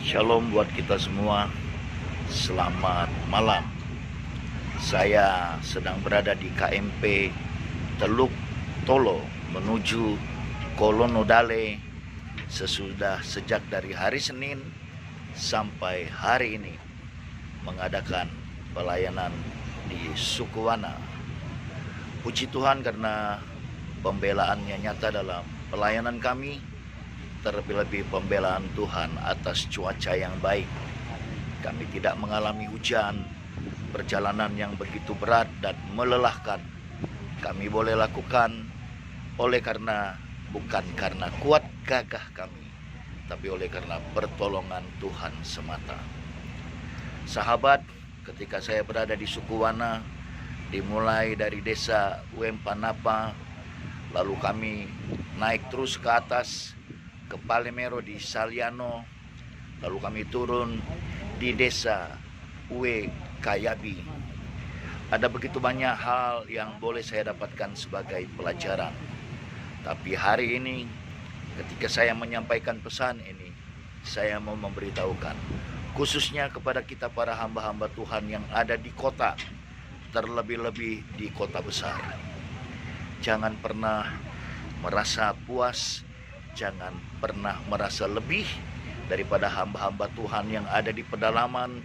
Shalom buat kita semua. Selamat malam. Saya sedang berada di KMP Teluk Tolo menuju Kolonodale sejak dari hari Senin sampai hari ini mengadakan pelayanan di Sukuwana. Puji Tuhan karena pembelaannya nyata dalam pelayanan kami, terlebih-lebih pembelaan Tuhan atas cuaca yang baik. Kami tidak mengalami hujan, perjalanan yang begitu berat dan melelahkan. Kami boleh lakukan bukan karena kuat gagah kami, tapi oleh karena pertolongan Tuhan semata. Sahabat, ketika saya berada di Sukuwana, dimulai dari desa Wempanapa, lalu kami naik terus ke atas ke Palemero di Saliano, lalu kami turun di desa Uwe Kayabi. Ada begitu banyak hal yang boleh saya dapatkan sebagai pelajaran. Tapi hari ini ketika saya menyampaikan pesan ini, saya mau memberitahukan khususnya kepada kita para hamba-hamba Tuhan yang ada di kota, terlebih-lebih di kota besar. Jangan pernah merasa puas, jangan pernah merasa lebih daripada hamba-hamba Tuhan yang ada di pedalaman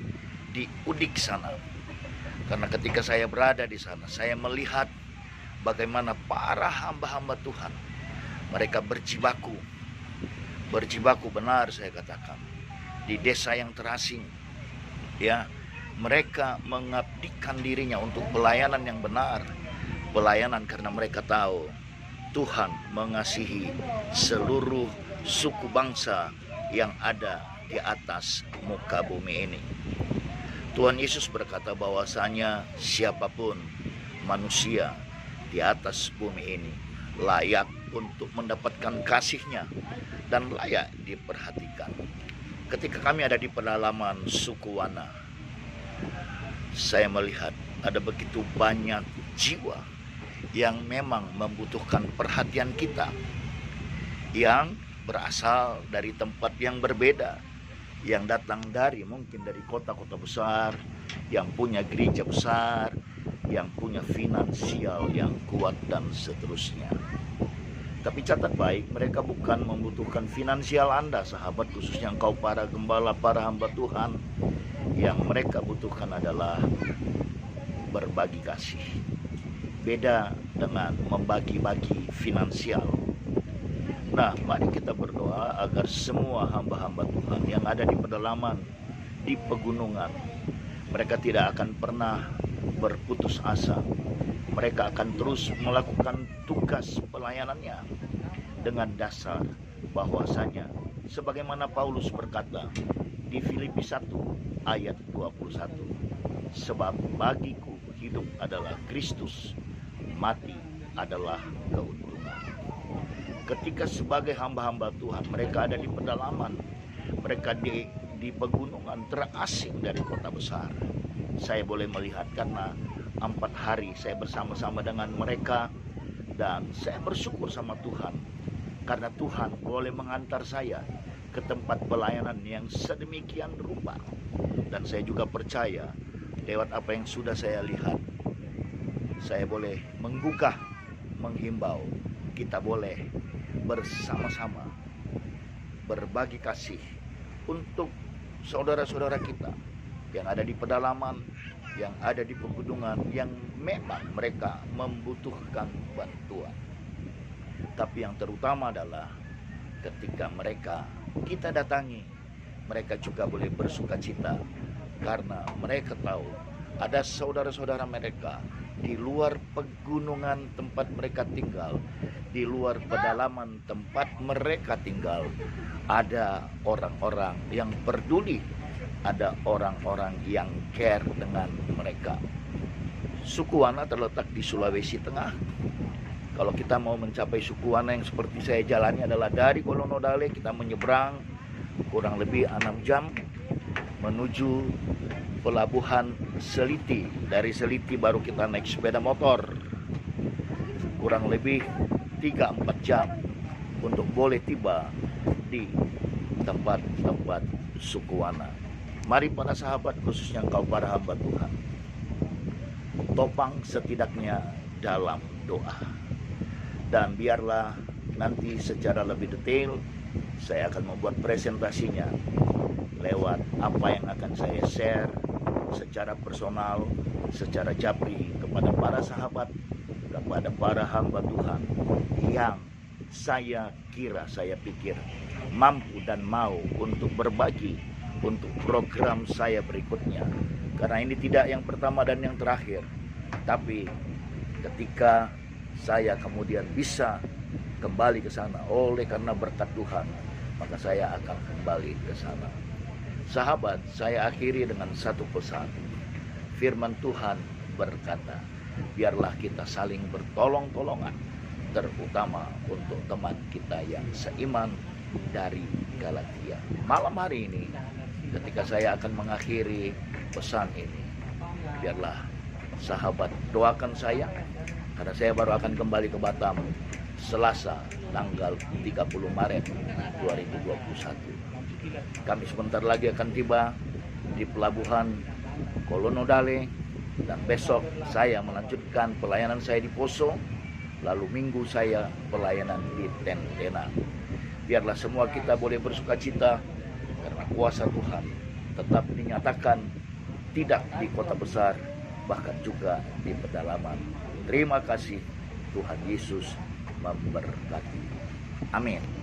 di Udik sana. Karena ketika saya berada di sana, saya melihat bagaimana para hamba-hamba Tuhan, mereka berjibaku benar saya katakan, di desa yang terasing. Ya, mereka mengabdikan dirinya untuk pelayanan yang benar, pelayanan karena mereka tahu Tuhan mengasihi seluruh suku bangsa yang ada di atas muka bumi ini. Tuhan Yesus berkata bahwasanya siapapun manusia di atas bumi ini layak untuk mendapatkan kasih-Nya dan layak diperhatikan. Ketika kami ada di pedalaman Sukuwana, saya melihat ada begitu banyak jiwa yang memang membutuhkan perhatian kita, yang berasal dari tempat yang berbeda, yang datang mungkin dari kota-kota besar, yang punya gereja besar, yang punya finansial yang kuat dan seterusnya. Tapi catat baik, mereka bukan membutuhkan finansial Anda, sahabat, khususnya engkau para gembala, para hamba Tuhan. Yang mereka butuhkan adalah berbagi kasih. Beda dengan membagi-bagi finansial. Nah, mari kita berdoa agar semua hamba-hamba Tuhan yang ada di pedalaman, di pegunungan, mereka tidak akan pernah berputus asa. Mereka akan terus melakukan tugas pelayanannya dengan dasar bahwasanya sebagaimana Paulus berkata di Filipi 1 ayat 21, sebab bagiku hidup adalah Kristus, mati adalah keuntungan. Ketika sebagai hamba-hamba Tuhan mereka ada di pedalaman, mereka di pegunungan terasing dari kota besar, saya boleh melihat karena 4 hari saya bersama-sama dengan mereka, dan saya bersyukur sama Tuhan karena Tuhan boleh mengantar saya ke tempat pelayanan yang sedemikian rupa. Dan saya juga percaya lewat apa yang sudah saya lihat, saya boleh menggugah, menghimbau, kita boleh bersama-sama berbagi kasih untuk saudara-saudara kita yang ada di pedalaman, yang ada di pegunungan, yang memang mereka membutuhkan bantuan. Tapi yang terutama adalah ketika kita datangi, mereka juga boleh bersuka cita karena mereka tahu ada saudara-saudara mereka di luar pegunungan tempat mereka tinggal, di luar pedalaman tempat mereka tinggal, ada orang-orang yang peduli, ada orang-orang yang care dengan mereka. Sukuwana terletak di Sulawesi Tengah. Kalau kita mau mencapai Sukuwana yang seperti saya jalani adalah dari Kolonodale kita menyeberang kurang lebih 6 jam menuju pelabuhan Seliti. Dari Seliti baru kita naik sepeda motor kurang lebih 3-4 jam untuk boleh tiba di tempat-tempat sukuwana. Mari para sahabat, khususnya engkau para hamba Tuhan, topang setidaknya dalam doa. Dan biarlah nanti secara lebih detail saya akan membuat presentasinya lewat apa yang akan saya share secara personal, secara japri kepada para sahabat, kepada para hamba Tuhan yang saya pikir mampu dan mau untuk berbagi untuk program saya berikutnya. Karena ini tidak yang pertama dan yang terakhir, tapi ketika saya kemudian bisa kembali ke sana oleh karena berkat Tuhan, maka saya akan kembali ke sana. Sahabat, saya akhiri dengan satu pesan. Firman Tuhan berkata, biarlah kita saling bertolong-tolongan, terutama untuk teman kita yang seiman dari Galatia. Malam hari ini, ketika saya akan mengakhiri pesan ini, biarlah sahabat doakan saya, karena saya baru akan kembali ke Batam Selasa tanggal 30 Maret 2021. Kami sebentar lagi akan tiba di pelabuhan Kolonodale, dan besok saya melanjutkan pelayanan saya di Poso, lalu Minggu saya pelayanan di Tentena. Biarlah semua kita boleh bersuka cita karena kuasa Tuhan tetap dinyatakan tidak di kota besar, bahkan juga di pedalaman. Terima kasih, Tuhan Yesus memberkati. Amin.